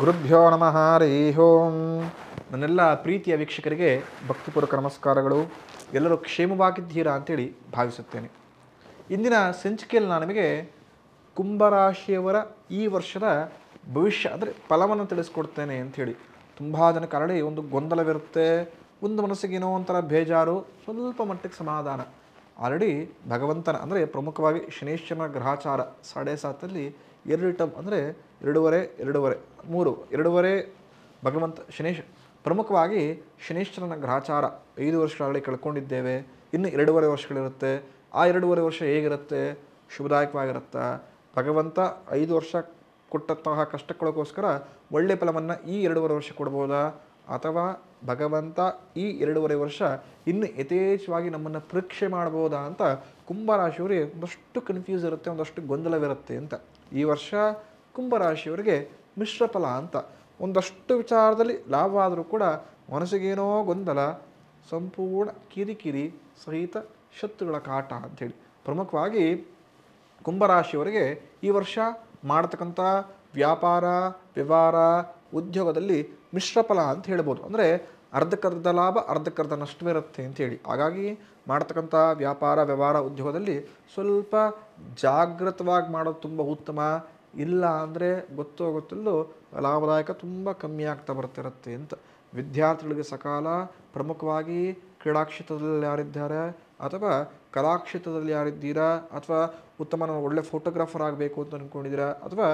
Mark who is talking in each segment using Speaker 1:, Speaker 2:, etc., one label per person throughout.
Speaker 1: ಗುರುಭ್ಯೋ ನಮಃ ಹರಿ ಓಂ. ನನ್ನೆಲ್ಲ ಪ್ರೀತಿಯ ವೀಕ್ಷಕರಿಗೆ ಭಕ್ತಿಪೂರ್ವಕ ನಮಸ್ಕಾರಗಳು. ಎಲ್ಲರೂ ಕ್ಷೇಮವಾಗಿದ್ದೀರಾ ಅಂತೇಳಿ ಭಾವಿಸುತ್ತೇನೆ. ಇಂದಿನ ಸಂಚಿಕೆಯಲ್ಲಿ ನಾನು ನಿಮಗೆ ಕುಂಭರಾಶಿಯವರ ಈ ವರ್ಷದ ಭವಿಷ್ಯ ಅಂದರೆ ಫಲವನ್ನು ತಿಳಿಸ್ಕೊಡ್ತೇನೆ ಅಂಥೇಳಿ. ತುಂಬ ಜನಕ್ಕೆ ಆಲ್ರೆಡಿ ಒಂದು ಗೊಂದಲವಿರುತ್ತೆ, ಒಂದು ಮನಸ್ಸಿಗೆ ಏನೋ ಒಂಥರ ಬೇಜಾರು, ಸ್ವಲ್ಪ ಮಟ್ಟಿಗೆ ಸಮಾಧಾನ. ಆಲ್ರೆಡಿ ಭಗವಂತನ ಅಂದರೆ ಪ್ರಮುಖವಾಗಿ ಶನೇಶ್ವರನ ಗ್ರಹಾಚಾರ 7.5 2 ಟರ್ಮ್ ಅಂದರೆ ಎರಡೂವರೆ ಭಗವಂತ ಶನೇಶ್ ಪ್ರಮುಖವಾಗಿ ಶನೇಶ್ವರನ ಗ್ರಹಾಚಾರ 5 ವರ್ಷಗಳಲ್ಲಿ ಕಳ್ಕೊಂಡಿದ್ದೇವೆ. ಇನ್ನು 2.5 ವರ್ಷಗಳಿರುತ್ತೆ. ಆ 2.5 ವರ್ಷ ಹೇಗಿರುತ್ತೆ? ಶುಭದಾಯಕವಾಗಿರುತ್ತಾ? ಭಗವಂತ 5 ವರ್ಷ ಕೊಟ್ಟಂತಹ ಕಷ್ಟಗಳಿಗೋಸ್ಕರ ಒಳ್ಳೆ ಫಲವನ್ನು ಈ 2.5 ವರ್ಷ ಕೊಡ್ಬೋದಾ, ಅಥವಾ ಭಗವಂತ ಈ 2.5 ವರ್ಷ ಇನ್ನು ಯಥೇಚ್ಛವಾಗಿ ನಮ್ಮನ್ನು ಪರೀಕ್ಷೆ ಮಾಡ್ಬೋದಾ ಅಂತ ಕುಂಭರಾಶಿಯವರಿಗೆ ಒಂದಷ್ಟು ಕನ್ಫ್ಯೂಸ್ ಇರುತ್ತೆ, ಒಂದಷ್ಟು ಗೊಂದಲವಿರುತ್ತೆ ಅಂತ. ಈ ವರ್ಷ ಕುಂಭರಾಶಿಯವರಿಗೆ ಮಿಶ್ರ ಫಲ ಅಂತ. ಒಂದಷ್ಟು ವಿಚಾರದಲ್ಲಿ ಲಾಭ ಆದರೂ ಕೂಡ ಮನಸ್ಸಿಗೇನೋ ಗೊಂದಲ, ಸಂಪೂರ್ಣ ಕಿರಿಕಿರಿ ಸಹಿತ ಶತ್ರುಗಳ ಕಾಟ ಅಂಥೇಳಿ. ಪ್ರಮುಖವಾಗಿ ಕುಂಭರಾಶಿಯವರಿಗೆ ಈ ವರ್ಷ ಮಾಡತಕ್ಕಂಥ ವ್ಯಾಪಾರ, ವ್ಯವಹಾರ, ಉದ್ಯೋಗದಲ್ಲಿ ಮಿಶ್ರ ಫಲ ಅಂತ ಹೇಳ್ಬೋದು. ಅಂದರೆ ಅರ್ಧಕ್ಕರ್ಧ ಲಾಭ, ಅರ್ಧಕ್ಕರ್ಧ ನಷ್ಟವಿರುತ್ತೆ ಅಂಥೇಳಿ. ಹಾಗಾಗಿ ಮಾಡ್ತಕ್ಕಂಥ ವ್ಯಾಪಾರ, ವ್ಯವಹಾರ, ಉದ್ಯೋಗದಲ್ಲಿ ಸ್ವಲ್ಪ ಜಾಗೃತವಾಗಿ ಮಾಡೋದು ತುಂಬ ಉತ್ತಮ. ಇಲ್ಲ ಅಂದರೆ ಗೊತ್ತಿಲ್ಲೋ ಲಾಭದಾಯಕ ತುಂಬ ಕಮ್ಮಿ ಆಗ್ತಾ ಬರ್ತಿರುತ್ತೆ ಅಂತ. ವಿದ್ಯಾರ್ಥಿಗಳಿಗೆ ಸಕಾಲ, ಪ್ರಮುಖವಾಗಿ ಕ್ರೀಡಾಕ್ಷೇತ್ರದಲ್ಲಿ ಯಾರಿದ್ದಾರೆ ಅಥವಾ ಕಲಾಕ್ಷೇತ್ರದಲ್ಲಿ ಯಾರಿದ್ದೀರಾ, ಅಥವಾ ಉತ್ತಮ ಒಳ್ಳೆ ಫೋಟೋಗ್ರಾಫರ್ ಆಗಬೇಕು ಅಂತ ಅಂದ್ಕೊಂಡಿದ್ದೀರಾ, ಅಥವಾ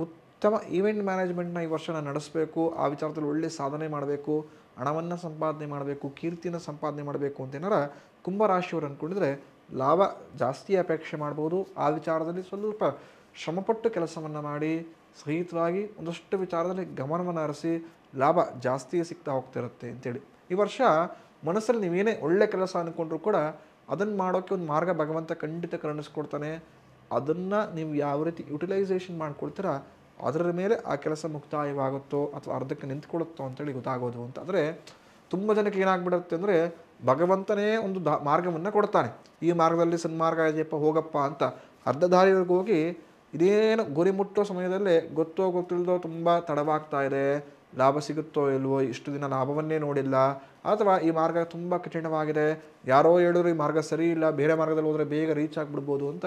Speaker 1: ಉತ್ತಮ ಈವೆಂಟ್ ಮ್ಯಾನೇಜ್ಮೆಂಟ್ನ ಈ ವರ್ಷ ನಾನು ನಡೆಸಬೇಕು, ಆ ವಿಚಾರದಲ್ಲಿ ಒಳ್ಳೆ ಸಾಧನೆ ಮಾಡಬೇಕು, ಹಣವನ್ನು ಸಂಪಾದನೆ ಮಾಡಬೇಕು, ಕೀರ್ತಿನ ಸಂಪಾದನೆ ಮಾಡಬೇಕು ಅಂತ ಏನಾರ ಕುಂಭರಾಶಿಯವರು ಅಂದ್ಕೊಂಡಿದ್ರೆ ಲಾಭ ಜಾಸ್ತಿ ಅಪೇಕ್ಷೆ ಮಾಡ್ಬೋದು. ಆ ವಿಚಾರದಲ್ಲಿ ಸ್ವಲ್ಪ ಶ್ರಮಪಟ್ಟು ಕೆಲಸವನ್ನು ಮಾಡಿ ಸಹಿತವಾಗಿ ಒಂದಷ್ಟು ವಿಚಾರದಲ್ಲಿ ಗಮನವನ್ನು ಹರಿಸಿ ಲಾಭ ಜಾಸ್ತಿ ಸಿಗ್ತಾ ಹೋಗ್ತಿರುತ್ತೆ ಅಂತೇಳಿ. ಈ ವರ್ಷ ಮನಸ್ಸಲ್ಲಿ ನೀವೇನೇ ಒಳ್ಳೆ ಕೆಲಸ ಅಂದ್ಕೊಂಡ್ರೂ ಕೂಡ ಅದನ್ನು ಮಾಡೋಕ್ಕೆ ಒಂದು ಮಾರ್ಗ ಭಗವಂತ ಖಂಡಿತ ಕರುಣಿಸ್ಕೊಡ್ತಾನೆ. ಅದನ್ನು ನೀವು ಯಾವ ರೀತಿ ಯುಟಿಲೈಸೇಷನ್ ಮಾಡ್ಕೊಳ್ತೀರಾ ಅದರ ಮೇಲೆ ಆ ಕೆಲಸ ಮುಕ್ತಾಯವಾಗುತ್ತೋ ಅಥವಾ ಅರ್ಧಕ್ಕೆ ನಿಂತ್ಕೊಳ್ಳುತ್ತೋ ಅಂತೇಳಿ ಗೊತ್ತಾಗೋದು ಅಂತ. ಅಂದರೆ ತುಂಬ ಜನಕ್ಕೆ ಏನಾಗ್ಬಿಡುತ್ತೆ ಅಂದರೆ ಭಗವಂತನೇ ಒಂದು ಮಾರ್ಗವನ್ನು ಕೊಡ್ತಾನೆ, ಈ ಮಾರ್ಗದಲ್ಲಿ ಸನ್ಮಾರ್ಗ ಇದೆಯಪ್ಪ ಹೋಗಪ್ಪ ಅಂತ. ಅರ್ಧ ದಾರಿವರೆಗೂ ಹೋಗಿ ಇದೇನು ಗುರಿ ಮುಟ್ಟೋ ಸಮಯದಲ್ಲೇ ಗೊತ್ತಿಲ್ಲದೋ ತುಂಬ ತಡವಾಗ್ತಾ ಇದೆ, ಲಾಭ ಸಿಗುತ್ತೋ ಇಲ್ವೋ, ಇಷ್ಟು ದಿನ ಲಾಭವನ್ನೇ ನೋಡಿಲ್ಲ, ಅಥವಾ ಈ ಮಾರ್ಗ ತುಂಬ ಕಠಿಣವಾಗಿದೆ, ಯಾರೋ ಹೇಳಿದ್ರು ಈ ಮಾರ್ಗ ಸರಿ ಇಲ್ಲ, ಬೇರೆ ಮಾರ್ಗದಲ್ಲಿ ಹೋದರೆ ಬೇಗ ರೀಚ್ ಆಗಿಬಿಡ್ಬೋದು ಅಂತ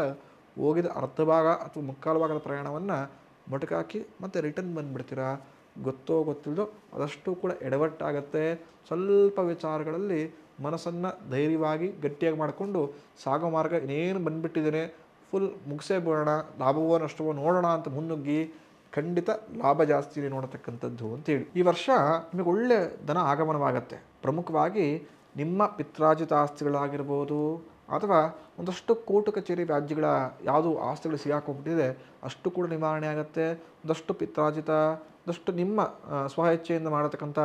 Speaker 1: ಹೋಗಿದ ಅರ್ಧ ಭಾಗ ಅಥವಾ ಮುಕ್ಕಾಲು ಭಾಗದ ಪ್ರಯಾಣವನ್ನು ಮೊಟಕಾಕಿ ಮತ್ತೆ ರಿಟರ್ನ್ ಬಂದುಬಿಡ್ತೀರಾ. ಗೊತ್ತಿಲ್ಲದೋ ಅದಷ್ಟು ಕೂಡ ಎಡವಟ್ಟಾಗತ್ತೆ. ಸ್ವಲ್ಪ ವಿಚಾರಗಳಲ್ಲಿ ಮನಸ್ಸನ್ನು ಧೈರ್ಯವಾಗಿ ಗಟ್ಟಿಯಾಗಿ ಮಾಡಿಕೊಂಡು ಸಾಗೋ ಮಾರ್ಗ ಇನ್ನೇನು ಬಂದುಬಿಟ್ಟಿದ್ದೇನೆ, ಫುಲ್ ಮುಗಿಸೇ ಬಿಡೋಣ, ಲಾಭವೋ ನಷ್ಟವೋ ನೋಡೋಣ ಅಂತ ಮುನ್ನುಗ್ಗಿ ಖಂಡಿತ ಲಾಭ ಜಾಸ್ತಿ ನೋಡತಕ್ಕಂಥದ್ದು ಅಂತೇಳಿ. ಈ ವರ್ಷ ನಿಮಗೆ ಒಳ್ಳೆ ಧನ ಆಗಮನವಾಗತ್ತೆ. ಪ್ರಮುಖವಾಗಿ ನಿಮ್ಮ ಪಿತ್ರಾರ್ಜಿತ ಆಸ್ತಿಗಳಾಗಿರ್ಬೋದು, ಅಥವಾ ಒಂದಷ್ಟು ಕೋರ್ಟು ಕಚೇರಿ ವ್ಯಾಜ್ಯಗಳ ಯಾವುದು ಆಸ್ತಿಗಳು ಸಿಗಾಕೊಂಡ್ಬಿಟ್ಟಿದೆ ಅಷ್ಟು ಕೂಡ ನಿವಾರಣೆ ಆಗುತ್ತೆ. ಒಂದಷ್ಟು ಪಿತ್ರಾರ್ಜಿತ, ಒಂದಷ್ಟು ನಿಮ್ಮ ಸ್ವಇಚ್ಛೆಯಿಂದ ಮಾಡತಕ್ಕಂಥ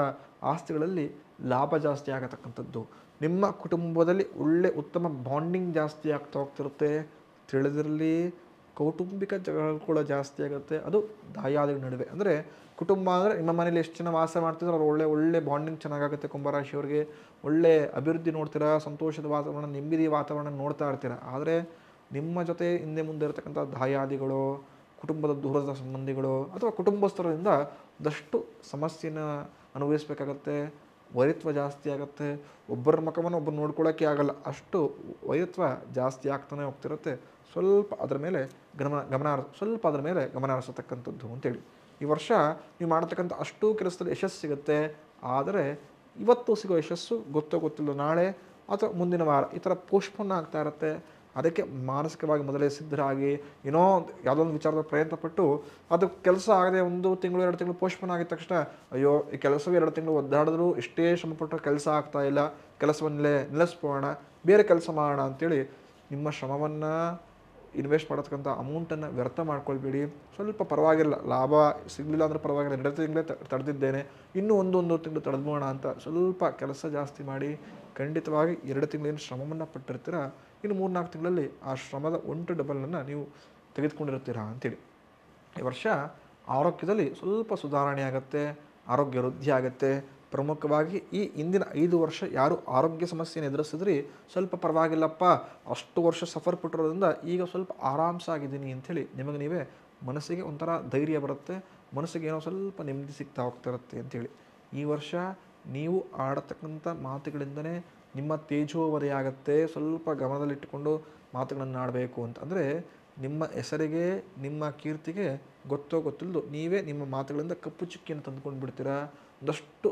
Speaker 1: ಆಸ್ತಿಗಳಲ್ಲಿ ಲಾಭ ಜಾಸ್ತಿ ಆಗತಕ್ಕಂಥದ್ದು. ನಿಮ್ಮ ಕುಟುಂಬದಲ್ಲಿ ಒಳ್ಳೆ ಉತ್ತಮ ಬಾಂಡಿಂಗ್ ಜಾಸ್ತಿ ಆಗ್ತಾ ಹೋಗ್ತಿರುತ್ತೆ. ತಿಳಿದಿರಲಿ, ಕೌಟುಂಬಿಕ ಜಗಳ ಕೂಡ ಜಾಸ್ತಿ ಆಗುತ್ತೆ, ಅದು ದಾಯಾದಿಗಳ ನಡುವೆ. ಅಂದರೆ ಕುಟುಂಬ ಅಂದರೆ ನಿಮ್ಮ ಮನೇಲಿ ಎಷ್ಟು ಜನ ವಾಸ ಮಾಡ್ತಿದ್ರು ಅವ್ರು ಒಳ್ಳೆ ಬಾಂಡಿಂಗ್ ಚೆನ್ನಾಗಾಗುತ್ತೆ. ಕುಂಭರಾಶಿಯವರಿಗೆ ಒಳ್ಳೆ ಅಭಿವೃದ್ಧಿ ನೋಡ್ತೀರಾ, ಸಂತೋಷದ ವಾತಾವರಣ, ನೆಮ್ಮದಿ ವಾತಾವರಣ ನೋಡ್ತಾ ಇರ್ತೀರ. ಆದರೆ ನಿಮ್ಮ ಜೊತೆ ಹಿಂದೆ ಮುಂದೆ ಇರತಕ್ಕಂಥ ದಾಯಾದಿಗಳು, ಕುಟುಂಬದ ದೂರದ ಸಂಬಂಧಿಗಳು ಅಥವಾ ಕುಟುಂಬಸ್ಥರಿಂದ ಒಂದಷ್ಟು ಸಮಸ್ಯೆನ ಅನುಭವಿಸ್ಬೇಕಾಗತ್ತೆ. ವೈರತ್ವ ಜಾಸ್ತಿ ಆಗುತ್ತೆ. ಒಬ್ಬರ ಮುಖವನ್ನು ಒಬ್ಬರು ನೋಡ್ಕೊಳ್ಳೋಕ್ಕೆ ಆಗಲ್ಲ, ಅಷ್ಟು ವೈರತ್ವ ಜಾಸ್ತಿ ಆಗ್ತಾನೆ ಹೋಗ್ತಿರುತ್ತೆ. ಸ್ವಲ್ಪ ಅದರ ಮೇಲೆ ಗಮನ ಹರಿಸತಕ್ಕಂಥದ್ದು ಅಂತೇಳಿ. ಈ ವರ್ಷ ನೀವು ಮಾಡತಕ್ಕಂಥ ಅಷ್ಟೂ ಕೆಲಸದಲ್ಲಿ ಯಶಸ್ಸು ಸಿಗುತ್ತೆ. ಆದರೆ ಇವತ್ತು ಸಿಗೋ ಯಶಸ್ಸು ಗೊತ್ತಿಲ್ಲ ನಾಳೆ ಅಥವಾ ಮುಂದಿನ ವಾರ ಈ ಥರ ಪೋಸ್ಟ್ಪೋನ್ ಆಗ್ತಾ ಇರುತ್ತೆ. ಅದಕ್ಕೆ ಮಾನಸಿಕವಾಗಿ ಮೊದಲೇ ಸಿದ್ಧರಾಗಿ ಏನೋ ಯಾವುದೋ ಒಂದು ವಿಚಾರದ ಪ್ರಯತ್ನ ಪಟ್ಟು ಅದು ಕೆಲಸ ಆಗದೆ 1 ತಿಂಗಳು 2 ತಿಂಗಳು ಪೋಸ್ಟ್ಪೋನ್ ಆಗಿದ ತಕ್ಷಣ ಅಯ್ಯೋ ಈ ಕೆಲಸವೇ 2 ತಿಂಗಳು ಒದ್ದಾಡಿದ್ರು ಇಷ್ಟೇ ಶ್ರಮಪಟ್ಟರೆ ಕೆಲಸ ಆಗ್ತಾ ಇಲ್ಲ, ಕೆಲಸವನ್ನೇ ನಿಲ್ಲಿಸ್ಬೋಣ, ಬೇರೆ ಕೆಲಸ ಮಾಡೋಣ ಅಂಥೇಳಿ ನಿಮ್ಮ ಶ್ರಮವನ್ನು ಇನ್ವೆಸ್ಟ್ ಮಾಡತಕ್ಕಂಥ ಅಮೌಂಟನ್ನು ವ್ಯರ್ಥ ಮಾಡ್ಕೊಳ್ಬೇಡಿ. ಸ್ವಲ್ಪ ಪರವಾಗಿಲ್ಲ, ಲಾಭ ಸಿಗಲಿಲ್ಲ ಅಂದರೆ ಪರವಾಗಿಲ್ಲ, 2 ತಿಂಗಳೇ ತಡೆದಿದ್ದೇನೆ, ಇನ್ನೂ ಒಂದು ತಿಂಗಳು ತಡೆದ್ಬೋಣ ಅಂತ ಸ್ವಲ್ಪ ಕೆಲಸ ಜಾಸ್ತಿ ಮಾಡಿ ಖಂಡಿತವಾಗಿ 2 ತಿಂಗಳೇನು ಶ್ರಮವನ್ನು ಪಟ್ಟಿರ್ತೀರ, ಇನ್ನು 3-4 ತಿಂಗಳಲ್ಲಿ ಆ ಶ್ರಮದ 1 ಡಬಲನ್ನು ನೀವು ತೆಗೆದುಕೊಂಡಿರ್ತೀರಾ ಅಂಥೇಳಿ. ಈ ವರ್ಷ ಆರೋಗ್ಯದಲ್ಲಿ ಸ್ವಲ್ಪ ಸುಧಾರಣೆ ಆಗುತ್ತೆ, ಆರೋಗ್ಯ ವೃದ್ಧಿ ಆಗುತ್ತೆ. ಪ್ರಮುಖವಾಗಿ ಈ ಇಂದಿನ 5 ವರ್ಷ ಯಾರು ಆರೋಗ್ಯ ಸಮಸ್ಯೆಯನ್ನು ಎದುರಿಸಿದ್ರಿ ಸ್ವಲ್ಪ ಪರವಾಗಿಲ್ಲಪ್ಪ, ಅಷ್ಟು ವರ್ಷ ಸಫರ್ ಪಟ್ಟಿರೋದ್ರಿಂದ ಈಗ ಸ್ವಲ್ಪ ಆರಾಮ್ಸಾಗಿದ್ದೀನಿ ಅಂಥೇಳಿ ನಿಮಗೆ ನೀವೇ ಮನಸ್ಸಿಗೆ ಒಂಥರ ಧೈರ್ಯ ಬರುತ್ತೆ. ಮನಸ್ಸಿಗೆ ಏನೋ ಸ್ವಲ್ಪ ನೆಮ್ಮದಿ ಸಿಗ್ತಾ ಹೋಗ್ತಿರುತ್ತೆ ಅಂತೇಳಿ. ಈ ವರ್ಷ ನೀವು ಆಡತಕ್ಕಂಥ ಮಾತುಗಳಿಂದನೇ ನಿಮ್ಮ ತೇಜೋವಧೆಯಾಗತ್ತೆ. ಸ್ವಲ್ಪ ಗಮನದಲ್ಲಿಟ್ಟುಕೊಂಡು ಮಾತುಗಳನ್ನು ಆಡಬೇಕು ಅಂತ. ಅಂದರೆ ನಿಮ್ಮ ಹೆಸರಿಗೆ, ನಿಮ್ಮ ಕೀರ್ತಿಗೆ ಗೊತ್ತಿಲ್ಲದು ನೀವೇ ನಿಮ್ಮ ಮಾತುಗಳಿಂದ ಕಪ್ಪು ಚುಕ್ಕಿಯನ್ನು ತಂದುಕೊಂಡು ಬಿಡ್ತೀರಾ. ಒಂದಷ್ಟು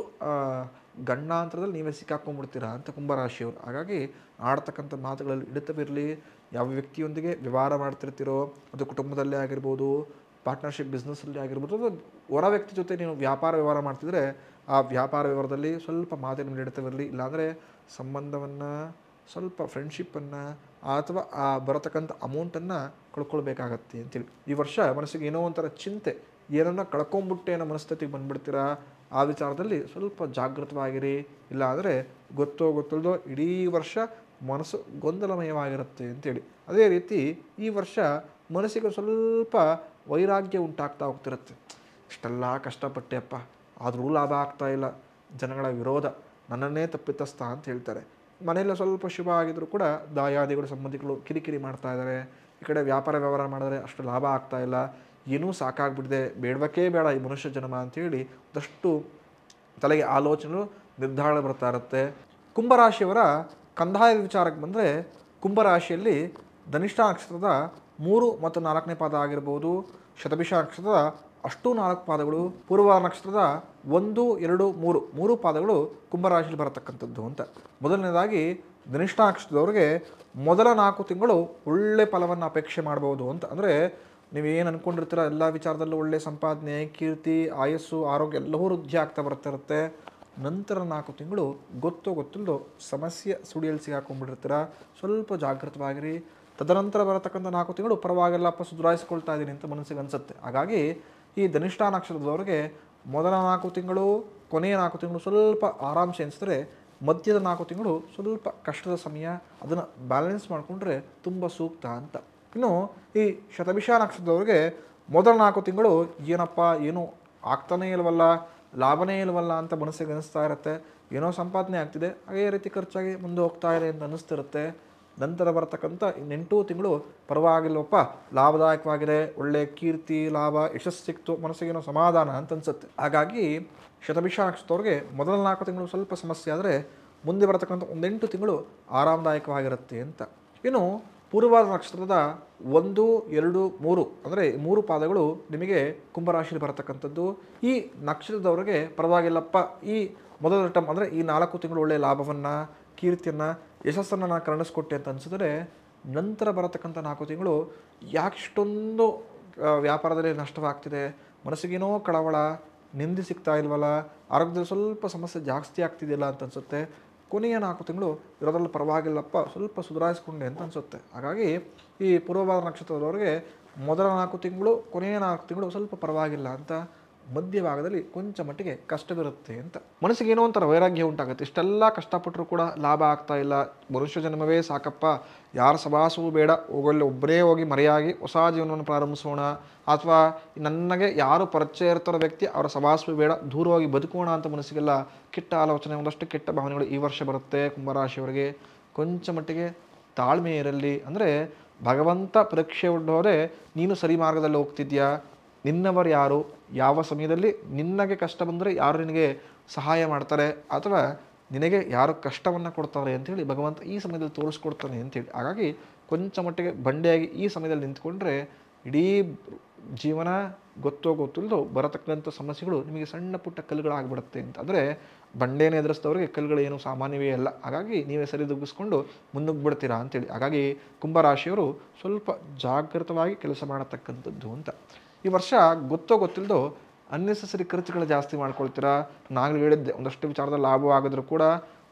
Speaker 1: ಗಂಡಾಂತರದಲ್ಲಿ ನೀವೇ ಸಿಕ್ಕಾಕೊಂಡ್ಬಿಡ್ತೀರಾ ಅಂತ ಕುಂಭರಾಶಿಯವರು. ಹಾಗಾಗಿ ಆಡ್ತಕ್ಕಂಥ ಮಾತುಗಳಲ್ಲಿ ಹಿಡಿತವಿರಲಿ. ಯಾವ ವ್ಯಕ್ತಿಯೊಂದಿಗೆ ವ್ಯವಹಾರ ಮಾಡ್ತಿರ್ತೀರೋ, ಅದು ಕುಟುಂಬದಲ್ಲೇ ಆಗಿರ್ಬೋದು, ಪಾರ್ಟ್ನರ್ಶಿಪ್ ಬಿಸ್ನೆಸ್ಸಲ್ಲಿ ಆಗಿರ್ಬೋದು, ಅಥವಾ ಹೊರ ವ್ಯಕ್ತಿ ಜೊತೆ ನೀವು ವ್ಯಾಪಾರ ವ್ಯವಹಾರ ಮಾಡ್ತಿದ್ರೆ ಆ ವ್ಯಾಪಾರ ವ್ಯವಹಾರದಲ್ಲಿ ಸ್ವಲ್ಪ ಮಾತಿನ ಹಿಡಿತವಿರಲಿ. ಇಲ್ಲಾಂದರೆ ಸಂಬಂಧವನ್ನು, ಸ್ವಲ್ಪ ಫ್ರೆಂಡ್ಶಿಪ್ಪನ್ನು, ಅಥವಾ ಆ ಬರತಕ್ಕಂಥ ಅಮೌಂಟನ್ನು ಕಳ್ಕೊಳ್ಬೇಕಾಗತ್ತೆ ಅಂತೇಳಿ. ಈ ವರ್ಷ ಮನಸ್ಸಿಗೆ ಏನೋ ಒಂಥರ ಚಿಂತೆ, ಏನನ್ನ ಕಳ್ಕೊಂಬಿಟ್ಟೆ ಅನ್ನೋ ಮನಸ್ಥಿತಿಗೆ ಬಂದುಬಿಡ್ತೀರಾ. ಆ ವಿಚಾರದಲ್ಲಿ ಸ್ವಲ್ಪ ಜಾಗೃತವಾಗಿರಿ. ಇಲ್ಲಾಂದರೆ ಗೊತ್ತಿಲ್ಲದೋ ಇಡೀ ವರ್ಷ ಮನಸ್ಸು ಗೊಂದಲಮಯವಾಗಿರುತ್ತೆ ಅಂತೇಳಿ. ಅದೇ ರೀತಿ ಈ ವರ್ಷ ಮನಸ್ಸಿಗೆ ಸ್ವಲ್ಪ ವೈರಾಗ್ಯ ಉಂಟಾಗ್ತಾ ಹೋಗ್ತಿರುತ್ತೆ. ಇಷ್ಟೆಲ್ಲ ಕಷ್ಟಪಟ್ಟೆಪ್ಪ, ಆದರೂ ಲಾಭ ಆಗ್ತಾಯಿಲ್ಲ, ಜನಗಳ ವಿರೋಧ, ನನ್ನನ್ನೇ ತಪ್ಪಿತಸ್ಥ ಅಂತ ಹೇಳ್ತಾರೆ. ಮನೆಯಲ್ಲ ಸ್ವಲ್ಪ ಶುಭ ಆಗಿದ್ರು ಕೂಡ ದಾಯಾದಿಗಳು, ಸಂಬಂಧಿಗಳು ಕಿರಿಕಿರಿ ಮಾಡ್ತಾ ಇದ್ದಾರೆ. ಈ ಕಡೆ ವ್ಯಾಪಾರ ವ್ಯವಹಾರ ಮಾಡಿದ್ರೆ ಅಷ್ಟು ಲಾಭ ಆಗ್ತಾಯಿಲ್ಲ, ಏನೂ ಸಾಕಾಗ್ಬಿಟ್ಟಿದೆ, ಬೇಡವೇ ಬೇಡ ಈ ಮನುಷ್ಯ ಜನ್ಮ ಅಂಥೇಳಿ ಒಂದಷ್ಟು ತಲೆಗೆ ಆಲೋಚನೆಗಳು, ನಿರ್ಧಾರ ಬರ್ತಾ ಇರುತ್ತೆ. ಕುಂಭರಾಶಿಯವರ ಕಂದಾಯದ ವಿಚಾರಕ್ಕೆ ಬಂದರೆ, ಕುಂಭರಾಶಿಯಲ್ಲಿ ಧನಿಷ್ಠ ನಕ್ಷತ್ರದ 3 ಮತ್ತು 4ನೇ ಪಾದ ಆಗಿರ್ಬೋದು, ಶತಭಿಷ ನಕ್ಷತ್ರದ ಅಷ್ಟು 4 ಪಾದಗಳು, ಪೂರ್ವ ನಕ್ಷತ್ರದ 1, 2, 3 ಪಾದಗಳು ಕುಂಭರಾಶಿಯಲ್ಲಿ ಬರತಕ್ಕಂಥದ್ದು ಅಂತ. ಮೊದಲನೇದಾಗಿ ಧನಿಷ್ಠ ನಕ್ಷತ್ರದವ್ರಿಗೆ ಮೊದಲ 4 ತಿಂಗಳು ಒಳ್ಳೆ ಫಲವನ್ನು ಅಪೇಕ್ಷೆ ಮಾಡ್ಬೋದು ಅಂತ. ಅಂದರೆ ನೀವೇನು ಅಂದ್ಕೊಂಡಿರ್ತೀರ ಎಲ್ಲ ವಿಚಾರದಲ್ಲೂ ಒಳ್ಳೆ ಸಂಪಾದನೆ, ಕೀರ್ತಿ, ಆಯಸ್ಸು, ಆರೋಗ್ಯ ಎಲ್ಲವೂ ವೃದ್ಧಿ ಆಗ್ತಾ ಬರ್ತಿರುತ್ತೆ. ನಂತರ 4 ತಿಂಗಳು ಗೊತ್ತಿಲ್ಲದೋ ಸಮಸ್ಯೆ ಸುಡಿಯಲ್ಲಿ ಸಿಗಾಕೊಂಡ್ಬಿಟ್ಟಿರ್ತೀರ. ಸ್ವಲ್ಪ ಜಾಗೃತವಾಗಿರಿ. ತದನಂತರ ಬರತಕ್ಕಂಥ 4 ತಿಂಗಳು ಪರವಾಗಿಲ್ಲಪ್ಪ, ಸುಧಾರಿಸ್ಕೊಳ್ತಾ ಇದ್ದೀನಿ ಅಂತ ಮನಸ್ಸಿಗೆ ಅನಿಸುತ್ತೆ. ಹಾಗಾಗಿ ಈ ಧನಿಷ್ಠ ನಕ್ಷತ್ರದವರಿಗೆ ಮೊದಲ 4 ತಿಂಗಳು, ಕೊನೆಯ 4 ತಿಂಗಳು ಸ್ವಲ್ಪ ಆರಾಮ್ಸೆ ಅನಿಸಿದ್ರೆ, ಮಧ್ಯದ 4 ತಿಂಗಳು ಸ್ವಲ್ಪ ಕಷ್ಟದ ಸಮಯ. ಅದನ್ನು ಬ್ಯಾಲೆನ್ಸ್ ಮಾಡಿಕೊಂಡ್ರೆ ತುಂಬ ಸೂಕ್ತ ಅಂತ. ಇನ್ನು ಈ ಶತಭಿಷ ನಕ್ಷತ್ರದವ್ರಿಗೆ ಮೊದಲ 4 ತಿಂಗಳು ಏನಪ್ಪ, ಏನೂ ಆಗ್ತಾನೇ ಇಲ್ವಲ್ಲ, ಲಾಭನೇ ಇಲ್ವಲ್ಲ ಅಂತ ಮನಸ್ಸಿಗೆ ಅನಿಸ್ತಾ ಇರುತ್ತೆ. ಏನೋ ಸಂಪಾದನೆ ಆಗ್ತಿದೆ, ಅದೇ ರೀತಿ ಖರ್ಚಾಗಿ ಮುಂದೆ ಹೋಗ್ತಾ ಇದೆ ಅಂತ ಅನ್ನಿಸ್ತಿರುತ್ತೆ. ನಂತರ ಬರ್ತಕ್ಕಂಥ 8 ತಿಂಗಳು ಪರವಾಗಿಲ್ಲವಪ್ಪ, ಲಾಭದಾಯಕವಾಗಿದೆ, ಒಳ್ಳೆಯ ಕೀರ್ತಿ, ಲಾಭ, ಯಶಸ್ಸು ಸಿಕ್ತು, ಮನಸ್ಸಿಗೇನೋ ಸಮಾಧಾನ ಅಂತ ಅನಿಸುತ್ತೆ. ಹಾಗಾಗಿ ಶತಭಿಷ ನಕ್ಷತ್ರವ್ರಿಗೆ ಮೊದಲ 4 ತಿಂಗಳು ಸ್ವಲ್ಪ ಸಮಸ್ಯೆ ಆದರೆ, ಮುಂದೆ ಬರತಕ್ಕಂಥ 8 ತಿಂಗಳು ಆರಾಮದಾಯಕವಾಗಿರುತ್ತೆ ಅಂತ. ಇನ್ನು ಪೂರ್ವ ನಕ್ಷತ್ರದ 1, 2, 3 ಅಂದರೆ 3 ಪಾದಗಳು ನಿಮಗೆ ಕುಂಭರಾಶಿಯಲ್ಲಿ ಬರತಕ್ಕಂಥದ್ದು. ಈ ನಕ್ಷತ್ರದವರಿಗೆ ಪರವಾಗಿಲ್ಲಪ್ಪ, ಈ ಮೊದಲ ಟರ್ಮ್ ಅಂದರೆ ಈ 4 ತಿಂಗಳು ಒಳ್ಳೆಯ ಲಾಭವನ್ನು, ಕೀರ್ತಿಯನ್ನು, ಯಶಸ್ಸನ್ನು ನಾನು ಕರುಣಿಸ್ಕೊಟ್ಟೆ ಅಂತ ಅನಿಸಿದ್ರೆ, ನಂತರ ಬರತಕ್ಕಂಥ 4 ತಿಂಗಳು ಯಾಕಿಷ್ಟೊಂದು ವ್ಯಾಪಾರದಲ್ಲಿ ನಷ್ಟವಾಗ್ತಿದೆ, ಮನಸ್ಸಿಗೇನೋ ಕಳವಳ, ನೆಮ್ಮದಿ ಸಿಗ್ತಾ ಇಲ್ವಲ್ಲ, ಆರೋಗ್ಯದಲ್ಲಿ ಸ್ವಲ್ಪ ಸಮಸ್ಯೆ ಜಾಸ್ತಿ ಆಗ್ತಿದೆಯಲ್ಲ ಅಂತ ಅನಿಸುತ್ತೆ. ಕೊನೆಯ 4 ತಿಂಗಳು ಇರೋದ್ರಲ್ಲಿ ಪರವಾಗಿಲ್ಲಪ್ಪ, ಸ್ವಲ್ಪ ಸುಧಾರಿಸ್ಕೊಂಡೆ ಅಂತ ಅನಿಸುತ್ತೆ. ಹಾಗಾಗಿ ಈ ಪೂರ್ವಭಾದ ನಕ್ಷತ್ರದವರಿಗೆ ಮೊದಲ 4 ತಿಂಗಳು, ಕೊನೆಯ 4 ತಿಂಗಳು ಸ್ವಲ್ಪ ಪರವಾಗಿಲ್ಲ ಅಂತ, ಮಧ್ಯಭಾಗದಲ್ಲಿ ಕೊಂಚ ಮಟ್ಟಿಗೆ ಕಷ್ಟವಿರುತ್ತೆ ಅಂತ. ಮನಸ್ಸಿಗೆ ಏನೋ ಒಂಥರ ವೈರಾಗ್ಯ ಉಂಟಾಗುತ್ತೆ. ಇಷ್ಟೆಲ್ಲ ಕಷ್ಟಪಟ್ಟರು ಕೂಡ ಲಾಭ ಆಗ್ತಾ ಇಲ್ಲ, ಮನುಷ್ಯ ಜನ್ಮವೇ ಸಾಕಪ್ಪ, ಯಾರ ಸಭಾಸವೂ ಬೇಡ, ಹೋಗಲ್ಲಿ ಒಬ್ಬರೇ ಹೋಗಿ ಮರೆಯಾಗಿ ಹೊಸ ಜೀವನವನ್ನು ಪ್ರಾರಂಭಿಸೋಣ, ಅಥವಾ ನನಗೆ ಯಾರು ಪರಿಚಯ ಇರ್ತಾರೋ ವ್ಯಕ್ತಿ ಅವರ ಸಭಾಸವೂ ಬೇಡ, ದೂರವಾಗಿ ಬದುಕೋಣ ಅಂತ ಮನಸ್ಸಿಗೆಲ್ಲ ಕೆಟ್ಟ ಆಲೋಚನೆ, ಒಂದಷ್ಟು ಕೆಟ್ಟ ಭಾವನೆಗಳು ಈ ವರ್ಷ ಬರುತ್ತೆ ಕುಂಭರಾಶಿಯವರಿಗೆ. ಕೊಂಚ ಮಟ್ಟಿಗೆ ತಾಳ್ಮೆ ಇರಲಿ. ಅಂದರೆ ಭಗವಂತ ಪರೀಕ್ಷೆ ಹೊಡೆದವರೆ ನೀನು ಸರಿ ಮಾರ್ಗದಲ್ಲಿ ಹೋಗ್ತಿದ್ಯಾ, ನಿನ್ನವರು ಯಾರು, ಯಾವ ಸಮಯದಲ್ಲಿ ನಿನಗೆ ಕಷ್ಟ ಬಂದರೆ ಯಾರು ನಿನಗೆ ಸಹಾಯ ಮಾಡ್ತಾರೆ, ಅಥವಾ ನಿನಗೆ ಯಾರು ಕಷ್ಟವನ್ನು ಕೊಡ್ತಾರೆ ಅಂಥೇಳಿ ಭಗವಂತ ಈ ಸಮಯದಲ್ಲಿ ತೋರಿಸ್ಕೊಡ್ತಾನೆ ಅಂಥೇಳಿ. ಹಾಗಾಗಿ ಕೊಂಚ ಮಟ್ಟಿಗೆ ಬಂಡೆಯಾಗಿ ಈ ಸಮಯದಲ್ಲಿ ನಿಂತ್ಕೊಂಡ್ರೆ ಇಡೀ ಜೀವನ ಗೊತ್ತಿಲ್ಲದೋ ಬರತಕ್ಕಂಥ ಸಮಸ್ಯೆಗಳು ನಿಮಗೆ ಸಣ್ಣ ಪುಟ್ಟ ಕಲ್ಲುಗಳಾಗ್ಬಿಡುತ್ತೆ ಅಂತ. ಅಂದರೆ ಬಂಡೆಯನ್ನು ಎದುರಿಸಿದವ್ರಿಗೆ ಕಲ್ಲುಗಳು ಏನು ಸಾಮಾನ್ಯವೇ ಅಲ್ಲ. ಹಾಗಾಗಿ ನೀವೇ ಸರಿದೂಗಿಸ್ಕೊಂಡು ಮುನ್ನುಗ್ಬಿಡ್ತೀರಾ ಅಂತೇಳಿ. ಹಾಗಾಗಿ ಕುಂಭರಾಶಿಯವರು ಸ್ವಲ್ಪ ಜಾಗೃತವಾಗಿ ಕೆಲಸ ಮಾಡತಕ್ಕಂಥದ್ದು ಅಂತ. ಈ ವರ್ಷ ಗೊತ್ತಿಲ್ಲದೋ ಅನ್ನೆಸೆಸರಿ ಖರ್ಚುಗಳು ಜಾಸ್ತಿ ಮಾಡ್ಕೊಳ್ತೀರಾ. ನಾನು ಹೇಳಿದ್ದೆ, ಒಂದಷ್ಟು ವಿಚಾರದಲ್ಲಿ ಲಾಭ ಆಗಿದ್ರು ಕೂಡ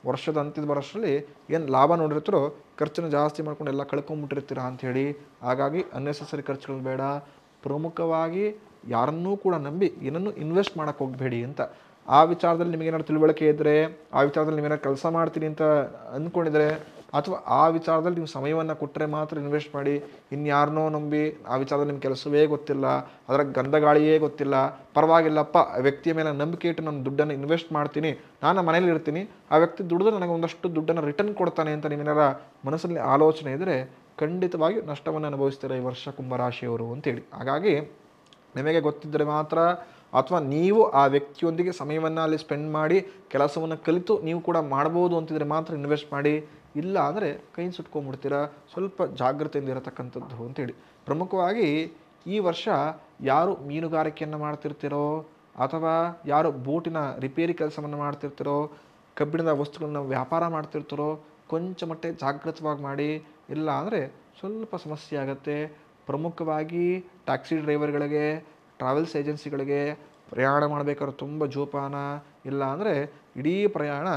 Speaker 1: ವರ್ಷದ ಅಂತ್ಯದ ಬರೋಷ್ಟರಲ್ಲಿ ಏನು ಲಾಭ ನೋಡಿರ್ತೀರೋ ಖರ್ಚನ್ನು ಜಾಸ್ತಿ ಮಾಡ್ಕೊಂಡು ಎಲ್ಲ ಕಳ್ಕೊಂಬಿಟ್ಟಿರ್ತೀರಾ ಅಂಥೇಳಿ. ಹಾಗಾಗಿ ಅನ್ನೆಸೆಸರಿ ಖರ್ಚುಗಳು ಬೇಡ. ಪ್ರಮುಖವಾಗಿ ಯಾರನ್ನೂ ಕೂಡ ನಂಬಿ ಏನನ್ನೂ ಇನ್ವೆಸ್ಟ್ ಮಾಡೋಕ್ಕೆ ಹೋಗಬೇಡಿ ಅಂತ. ಆ ವಿಚಾರದಲ್ಲಿ ನಿಮಗೇನಾದ್ರು ತಿಳುವಳಿಕೆ ಇದ್ದರೆ, ಆ ವಿಚಾರದಲ್ಲಿ ನೀವೇನಾದ್ರು ಕೆಲಸ ಮಾಡ್ತೀನಿ ಅಂತ ಅಂದ್ಕೊಂಡಿದ್ರೆ, ಅಥವಾ ಆ ವಿಚಾರದಲ್ಲಿ ನೀವು ಸಮಯವನ್ನು ಕೊಟ್ಟರೆ ಮಾತ್ರ ಇನ್ವೆಸ್ಟ್ ಮಾಡಿ. ಇನ್ಯಾರನ್ನೋ ನಂಬಿ ಆ ವಿಚಾರದಲ್ಲಿ ನಿಮ್ಮ ಕೆಲಸವೇ ಗೊತ್ತಿಲ್ಲ, ಅದರ ಗಂಧಗಾಳಿಯೇ ಗೊತ್ತಿಲ್ಲ, ಪರವಾಗಿಲ್ಲಪ್ಪ ಆ ವ್ಯಕ್ತಿಯ ಮೇಲೆ ನಂಬಿಕೆ ಇಟ್ಟು ನಾನು ದುಡ್ಡನ್ನು ಇನ್ವೆಸ್ಟ್ ಮಾಡ್ತೀನಿ, ನಾನು ಮನೇಲಿ ಇರ್ತೀನಿ, ಆ ವ್ಯಕ್ತಿ ದುಡಿದು ನನಗೆ ಒಂದಷ್ಟು ದುಡ್ಡನ್ನು ರಿಟರ್ನ್ ಕೊಡ್ತಾನೆ ಅಂತ ನೀವೇನಾರ ಮನಸ್ಸಲ್ಲಿ ಆಲೋಚನೆ ಇದ್ದರೆ ಖಂಡಿತವಾಗಿ ನಷ್ಟವನ್ನು ಅನುಭವಿಸ್ತೀರ ಈ ವರ್ಷ ಕುಂಭರಾಶಿಯವರು ಅಂತೇಳಿ. ಹಾಗಾಗಿ ನಿಮಗೆ ಗೊತ್ತಿದ್ದರೆ ಮಾತ್ರ ಅಥವಾ ನೀವು ಆ ವ್ಯಕ್ತಿಯೊಂದಿಗೆ ಸಮಯವನ್ನು ಅಲ್ಲಿ ಸ್ಪೆಂಡ್ ಮಾಡಿ ಕೆಲಸವನ್ನು ಕಲಿತು ನೀವು ಕೂಡ ಮಾಡ್ಬೋದು ಅಂತಿದ್ರೆ ಮಾತ್ರ ಇನ್ವೆಸ್ಟ್ ಮಾಡಿ. ಇಲ್ಲ ಅಂದರೆ ಕೈ ಸುಟ್ಕೊಂಡ್ಬಿಡ್ತೀರಾ. ಸ್ವಲ್ಪ ಜಾಗ್ರತೆಯಿಂದ ಇರತಕ್ಕಂಥದ್ದು ಅಂತೇಳಿ. ಪ್ರಮುಖವಾಗಿ ಈ ವರ್ಷ ಯಾರು ಮೀನುಗಾರಿಕೆಯನ್ನು ಮಾಡ್ತಿರ್ತೀರೋ ಅಥವಾ ಯಾರು ಬೋಟಿನ ರಿಪೇರಿ ಕೆಲಸವನ್ನು ಮಾಡ್ತಿರ್ತೀರೋ, ಕಬ್ಬಿಣದ ವಸ್ತುಗಳನ್ನ ವ್ಯಾಪಾರ ಮಾಡ್ತಿರ್ತಾರೋ ಕೊಂಚ ಮಟ್ಟಿಗೆ ಜಾಗೃತವಾಗಿ ಮಾಡಿ. ಇಲ್ಲ ಅಂದರೆ ಸ್ವಲ್ಪ ಸಮಸ್ಯೆ ಆಗುತ್ತೆ. ಪ್ರಮುಖವಾಗಿ ಟ್ಯಾಕ್ಸಿ ಡ್ರೈವರ್ಗಳಿಗೆ, ಟ್ರಾವೆಲ್ಸ್ ಏಜೆನ್ಸಿಗಳಿಗೆ ಪ್ರಯಾಣ ಮಾಡಬೇಕಾದ್ರೆ ತುಂಬ ಜೋಪಾನ. ಇಲ್ಲ ಅಂದರೆ ಇಡೀ ಪ್ರಯಾಣ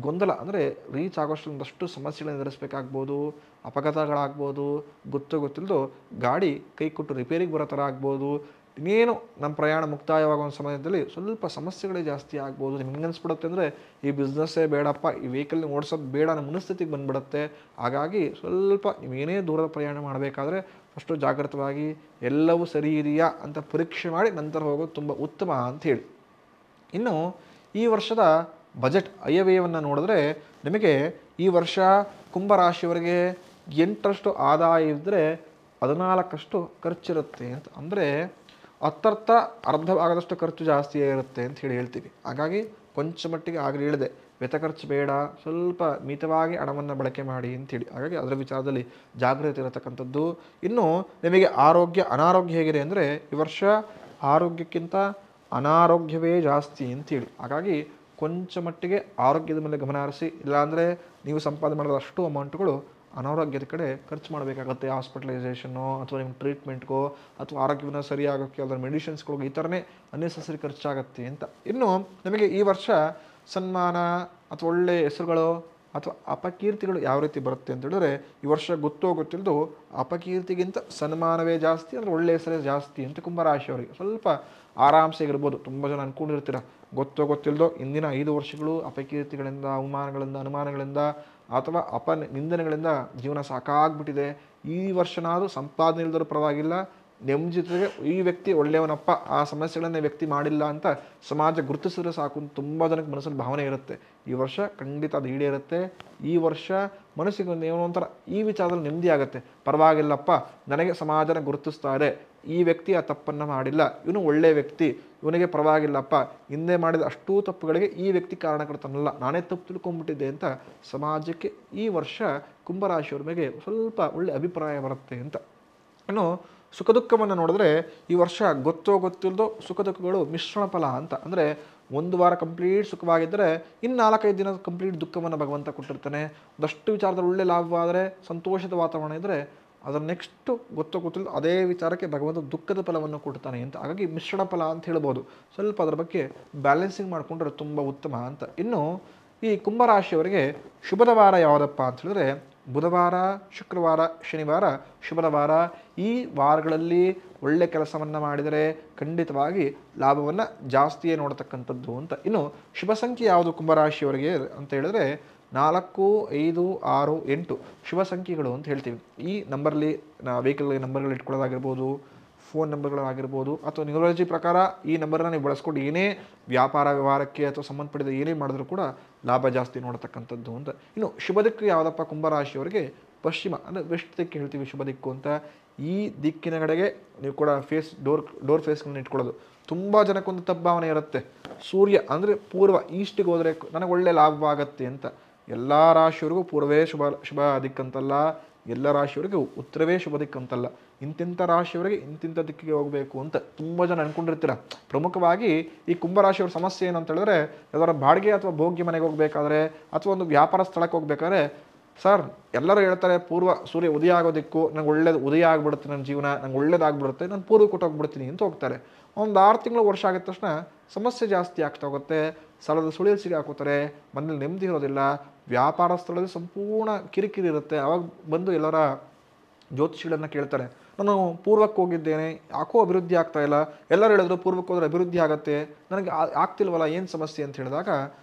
Speaker 1: ಗೊಂದಲ, ಅಂದರೆ ರೀಚ್ ಆಗೋಷ್ಟೊಂದಷ್ಟು ಸಮಸ್ಯೆಗಳನ್ನು ಎದುರಿಸಬೇಕಾಗ್ಬೋದು. ಅಪಘಾತಗಳಾಗ್ಬೋದು, ಗೊತ್ತಿಲ್ಲದು ಗಾಡಿ ಕೈ ಕೊಟ್ಟು ರಿಪೇರಿಗೆ ಬರೋ ಥರ ಆಗ್ಬೋದು. ಇನ್ನೇನು ನಮ್ಮ ಪ್ರಯಾಣ ಮುಕ್ತಾಯವಾಗೋ ಸಮಯದಲ್ಲಿ ಸ್ವಲ್ಪ ಸಮಸ್ಯೆಗಳೇ ಜಾಸ್ತಿ ಆಗ್ಬೋದು. ನಿಮ್ಗೆ ಹೆಂಗೆ ಅನಿಸ್ಬಿಡುತ್ತೆ ಅಂದರೆ ಈ ಬಿಸ್ನೆಸ್ಸೇ ಬೇಡಪ್ಪ, ಈ ವೆಹಿಕಲ್ನ ಓಡಿಸೋದು ಬೇಡ ಅನ್ನೋ ಮನಸ್ಥಿತಿಗೆ ಬಂದುಬಿಡುತ್ತೆ. ಹಾಗಾಗಿ ಸ್ವಲ್ಪ ನೀವೇನೇ ದೂರದ ಪ್ರಯಾಣ ಮಾಡಬೇಕಾದ್ರೆ ಅಷ್ಟು ಜಾಗೃತವಾಗಿ ಎಲ್ಲವೂ ಸರಿ ಇದೆಯಾ ಅಂತ ಪರೀಕ್ಷೆ ಮಾಡಿ ನಂತರ ಹೋಗೋದು ತುಂಬ ಉತ್ತಮ ಅಂಥೇಳಿ. ಇನ್ನು ಈ ವರ್ಷದ ಬಜೆಟ್ ಅಯ್ಯವ್ಯಯವನ್ನು ನೋಡಿದ್ರೆ ನಿಮಗೆ ಈ ವರ್ಷ ಕುಂಭರಾಶಿಯವರಿಗೆ 8ರಷ್ಟು ಆದಾಯ ಇದ್ದರೆ 14ರಷ್ಟು ಖರ್ಚಿರುತ್ತೆ ಅಂತ. ಅಂದರೆ ಅರ್ಧ ಭಾಗದಷ್ಟು ಖರ್ಚು ಜಾಸ್ತಿಯೇ ಇರುತ್ತೆ ಅಂತ ಹೇಳ್ತೀವಿ. ಹಾಗಾಗಿ ಕೊಂಚ ಮಟ್ಟಿಗೆ ಆಗಲಿ ಹೇಳಿದೆ, ವ್ಯಥ ಖರ್ಚು ಬೇಡ, ಸ್ವಲ್ಪ ಮಿತವಾಗಿ ಹಣವನ್ನು ಬಳಕೆ ಮಾಡಿ ಅಂಥೇಳಿ. ಹಾಗಾಗಿ ಅದರ ವಿಚಾರದಲ್ಲಿ ಜಾಗೃತಿ ಇರತಕ್ಕಂಥದ್ದು. ಇನ್ನು ನಿಮಗೆ ಅನಾರೋಗ್ಯ ಹೇಗಿದೆ ಅಂದರೆ ಈ ವರ್ಷ ಆರೋಗ್ಯಕ್ಕಿಂತ ಅನಾರೋಗ್ಯವೇ ಜಾಸ್ತಿ ಅಂಥೇಳಿ. ಹಾಗಾಗಿ ಕೊಂಚ ಮಟ್ಟಿಗೆ ಆರೋಗ್ಯದ ಮೇಲೆ ಗಮನ ಹರಿಸಿ. ಇಲ್ಲಾಂದರೆ ನೀವು ಸಂಪಾದನೆ ಮಾಡಿದ ಅಷ್ಟು ಅಮೌಂಟ್ಗಳು ಅನಾರೋಗ್ಯದ ಕಡೆ ಖರ್ಚು ಮಾಡಬೇಕಾಗತ್ತೆ. ಹಾಸ್ಪಿಟಲೈಸೇಷನ್ನು ಅಥವಾ ನಿಮ್ಮ ಟ್ರೀಟ್ಮೆಂಟ್ಗೋ ಅಥವಾ ಆರೋಗ್ಯವನ್ನು ಸರಿಯಾಗೋಕ್ಕೆ ಅದರ ಮೆಡಿಸಿನ್ಸ್ಗಳಿಗೋ ಈ ಥರನೇ ಅನ್ನೆಸೆಸರಿ ಖರ್ಚಾಗತ್ತೆ ಅಂತ. ಇನ್ನು ನಿಮಗೆ ಈ ವರ್ಷ ಸನ್ಮಾನ ಅಥವಾ ಒಳ್ಳೆಯ ಹೆಸರುಗಳು ಅಥವಾ ಅಪಕೀರ್ತಿಗಳು ಯಾವ ರೀತಿ ಬರುತ್ತೆ ಅಂತ ಹೇಳಿದ್ರೆ ಈ ವರ್ಷ ಗೊತ್ತಿಲ್ಲದು ಅಪಕೀರ್ತಿಗಿಂತ ಸನ್ಮಾನವೇ ಜಾಸ್ತಿ, ಅಂದರೆ ಒಳ್ಳೆಯ ಹೆಸರೇ ಜಾಸ್ತಿ ಅಂತ ಕುಂಭರಾಶಿಯವರಿಗೆ. ಸ್ವಲ್ಪ ಆರಾಮ್ಸೆ ಇರ್ಬೋದು. ತುಂಬ ಜನ ಅಂದ್ಕೊಂಡಿರ್ತೀರ ಗೊತ್ತಿಲ್ಲದೋ ಇಂದಿನ 5 ವರ್ಷಗಳು ಅಪಕೀರ್ತಿಗಳಿಂದ, ಅವಮಾನಗಳಿಂದ, ಅನುಮಾನಗಳಿಂದ ಅಥವಾ ನಿಂದನೆಗಳಿಂದ ಜೀವನ ಸಾಕಾಗ್ಬಿಟ್ಟಿದೆ. ಈ ವರ್ಷನಾದರೂ ಸಂಪಾದನೆ ಇಲ್ದರೂ ಪರವಾಗಿಲ್ಲ, ನೆಮ್ಮದಿ ಜೊತೆಗೆ ಈ ವ್ಯಕ್ತಿ ಒಳ್ಳೆಯವನಪ್ಪ, ಆ ಸಮಸ್ಯೆಗಳನ್ನೇ ವ್ಯಕ್ತಿ ಮಾಡಿಲ್ಲ ಅಂತ ಸಮಾಜ ಗುರುತಿಸಿದ್ರೆ ಸಾಕು ಅಂತ ತುಂಬ ಜನಕ್ಕೆ ಮನಸ್ಸಲ್ಲಿ ಭಾವನೆ ಇರುತ್ತೆ. ಈ ವರ್ಷ ಖಂಡಿತ ಅದು ಈಡೇರುತ್ತೆ. ಈ ವರ್ಷ ಮನಸ್ಸಿಗೆ ಒಂದು ಏನೋ ಒಂಥರ ಈ ವಿಚಾರದಲ್ಲಿ ನೆಮ್ಮದಿ ಆಗುತ್ತೆ. ಪರವಾಗಿಲ್ಲಪ್ಪ, ನನಗೆ ಸಮಾಜನ ಗುರುತಿಸ್ತಾ ಇದೆ, ಈ ವ್ಯಕ್ತಿ ಆ ತಪ್ಪನ್ನು ಮಾಡಿಲ್ಲ, ಇವನು ಒಳ್ಳೆಯ ವ್ಯಕ್ತಿ, ಇವನಿಗೆ ಪರವಾಗಿಲ್ಲಪ್ಪ, ಹಿಂದೆ ಮಾಡಿದ ಅಷ್ಟೂ ತಪ್ಪುಗಳಿಗೆ ಈ ವ್ಯಕ್ತಿ ಕಾರಣಕರ್ತನಲ್ಲ, ನಾನೇ ತಪ್ಪು ತಿಳ್ಕೊಂಡ್ಬಿಟ್ಟಿದ್ದೆ ಅಂತ ಸಮಾಜಕ್ಕೆ ಈ ವರ್ಷ ಕುಂಭರಾಶಿಯವ್ರ ಮೇಲೆ ಸ್ವಲ್ಪ ಒಳ್ಳೆ ಅಭಿಪ್ರಾಯ ಬರುತ್ತೆ ಅಂತ. ಇನ್ನು ಸುಖ ದುಃಖವನ್ನು ನೋಡಿದ್ರೆ ಈ ವರ್ಷ ಗೊತ್ತಿಲ್ಲದೋ ಸುಖ ದುಃಖಗಳು ಮಿಶ್ರಣ ಫಲ ಅಂತ. ಅಂದರೆ ಒಂದು ವಾರ ಕಂಪ್ಲೀಟ್ ಸುಖವಾಗಿದ್ದರೆ ಇನ್ನು 4-5 ದಿನ ಕಂಪ್ಲೀಟ್ ದುಃಖವನ್ನು ಭಗವಂತ ಕೊಟ್ಟಿರ್ತಾನೆ. ಒಂದಷ್ಟು ವಿಚಾರದಲ್ಲಿ ಒಳ್ಳೆ ಲಾಭವಾದರೆ, ಸಂತೋಷದ ವಾತಾವರಣ ಇದ್ದರೆ ಅದರ ನೆಕ್ಸ್ಟು ಗೊತ್ತಿಲ್ಲದ ಅದೇ ವಿಚಾರಕ್ಕೆ ಭಗವಂತ ದುಃಖದ ಫಲವನ್ನು ಕೊಡ್ತಾನೆ ಅಂತ. ಹಾಗಾಗಿ ಮಿಶ್ರಣ ಫಲ ಅಂತ ಹೇಳ್ಬೋದು. ಸ್ವಲ್ಪ ಅದರ ಬಗ್ಗೆ ಬ್ಯಾಲೆನ್ಸಿಂಗ್ ಮಾಡಿಕೊಂಡ್ರೆ ತುಂಬ ಉತ್ತಮ ಅಂತ. ಇನ್ನು ಈ ಕುಂಭರಾಶಿಯವರಿಗೆ ಶುಭದ ವಾರ ಯಾವುದಪ್ಪ ಅಂತ ಹೇಳಿದ್ರೆ ಬುಧವಾರ, ಶುಕ್ರವಾರ, ಶನಿವಾರ ಶುಭದ ವಾರ. ಈ ವಾರಗಳಲ್ಲಿ ಒಳ್ಳೆ ಕೆಲಸವನ್ನು ಮಾಡಿದರೆ ಖಂಡಿತವಾಗಿ ಲಾಭವನ್ನು ಜಾಸ್ತಿಯೇ ನೋಡತಕ್ಕಂಥದ್ದು ಅಂತ. ಇನ್ನು ಶುಭ ಸಂಖ್ಯೆ ಯಾವುದು ಕುಂಭರಾಶಿಯವರಿಗೆ ಅಂತ ಹೇಳಿದ್ರೆ 4, 5, 6, 8 ಶುಭ ಸಂಖ್ಯೆಗಳು ಅಂತ ಹೇಳ್ತೀವಿ. ಈ ನಂಬರ್ಲಿ ವೆಹಿಕಲ್ಗೆ ನಂಬರ್ಗಳು ಇಟ್ಕೊಳ್ಳೋದಾಗಿರ್ಬೋದು, ಫೋನ್ ನಂಬರ್ಗಳಾಗಿರ್ಬೋದು, ಅಥವಾ ನ್ಯೂರಾಲಜಿ ಪ್ರಕಾರ ಈ ನಂಬರನ್ನು ನೀವು ಬಳಸ್ಕೊಂಡು ಏನೇ ವ್ಯಾಪಾರ ವ್ಯವಹಾರಕ್ಕೆ ಅಥವಾ ಸಂಬಂಧಪಟ್ಟಿದ ಏನೇ ಮಾಡಿದ್ರೂ ಕೂಡ ಲಾಭ ಜಾಸ್ತಿ ನೋಡತಕ್ಕಂಥದ್ದು ಅಂತ. ಇನ್ನು ಶುಭ ದಿಕ್ಕು ಯಾವುದಪ್ಪ ಕುಂಭರಾಶಿಯವರಿಗೆ ಪಶ್ಚಿಮ, ಅಂದರೆ ವೆಸ್ಟ್ ದಿಕ್ಕು ಹೇಳ್ತೀವಿ ಶುಭ ದಿಕ್ಕು ಅಂತ. ಈ ದಿಕ್ಕಿನ ಕಡೆಗೆ ನೀವು ಕೂಡ ಡೋರ್ ಫೇಸ್ಗಳನ್ನ ಇಟ್ಕೊಳ್ಳೋದು. ತುಂಬ ಜನಕ್ಕೊಂದು ತಪ್ಪಾವಣೆ ಇರುತ್ತೆ, ಸೂರ್ಯ ಅಂದರೆ ಪೂರ್ವ ಈಸ್ಟಿಗೆ ಹೋದರೆ ನನಗೆ ಒಳ್ಳೆ ಲಾಭವಾಗತ್ತೆ ಅಂತ. ಎಲ್ಲ ರಾಶಿಯವರಿಗೂ ಪೂರ್ವವೇ ಶುಭ ದಿಕ್ಕಂತಲ್ಲ, ಎಲ್ಲ ರಾಶಿಯವರಿಗೂ ಉತ್ತರವೇ ಶುಭ ದಿಕ್ಕಂತಲ್ಲ. ಇಂತಿಂಥ ರಾಶಿಯವರಿಗೆ ಇಂತಿಂಥ ದಿಕ್ಕಿಗೆ ಹೋಗಬೇಕು ಅಂತ ತುಂಬ ಜನ ಅಂದ್ಕೊಂಡಿರ್ತೀರ. ಪ್ರಮುಖವಾಗಿ ಈ ಕುಂಭರಾಶಿಯವ್ರ ಸಮಸ್ಯೆ ಏನು ಅಂತ ಹೇಳಿದ್ರೆ, ಯಾವ್ದಾರ ಬಾಡಿಗೆ ಅಥವಾ ಭೋಗ್ಯ ಮನೆಗೆ ಹೋಗಬೇಕಾದ್ರೆ ಅಥವಾ ಒಂದು ವ್ಯಾಪಾರ ಸ್ಥಳಕ್ಕೆ ಹೋಗ್ಬೇಕಾದ್ರೆ, ಸರ್ ಎಲ್ಲರೂ ಹೇಳ್ತಾರೆ ಪೂರ್ವ ಸೂರ್ಯ ಉದಯ ಆಗೋದಿಕ್ಕು, ನಂಗೆ ಒಳ್ಳೇದು ಉದಯ ಆಗಿಬಿಡುತ್ತೆ, ನನ್ನ ಜೀವನ ನಂಗೆ ಒಳ್ಳೇದಾಗ್ಬಿಡುತ್ತೆ, ನಾನು ಪೂರ್ವ ಕೊಟ್ಟೋಗ್ಬಿಡ್ತೀನಿ ಅಂತ ಹೋಗ್ತಾರೆ. ಒಂದು 6 ತಿಂಗಳು ವರ್ಷ ಆಗಿದ ತಕ್ಷಣ ಸಮಸ್ಯೆ ಜಾಸ್ತಿ ಆಗ್ತಾ ಹೋಗುತ್ತೆ. ಸಾಲದ ಸುಳಿಯಲ್ಲಿ ಸಿಗಾಕೋತಾರೆ, ಮನೇಲಿ ನೆಮ್ಮದಿ ಇರೋದಿಲ್ಲ, ವ್ಯಾಪಾರ ಸ್ಥಳದಲ್ಲಿ ಸಂಪೂರ್ಣ ಕಿರಿಕಿರಿ ಇರುತ್ತೆ. ಅವಾಗ ಬಂದು ಎಲ್ಲರ ಜ್ಯೋತಿಷಿಗಳನ್ನು ಕೇಳ್ತಾರೆ, ನಾನು ಪೂರ್ವಕ್ಕೆ ಹೋಗಿದ್ದೇನೆ, ಯಾಕೋ ಅಭಿವೃದ್ಧಿ ಆಗ್ತಾ ಇಲ್ಲ, ಎಲ್ಲರೂ ಹೇಳಿದ್ರು ಪೂರ್ವಕ್ಕೆ ಹೋದರೆ ಅಭಿವೃದ್ಧಿ ಆಗುತ್ತೆ, ನನಗೆ ಆಗ್ತಿಲ್ವಲ್ಲ, ಏನು ಸಮಸ್ಯೆ ಅಂತ ಹೇಳಿದಾಗ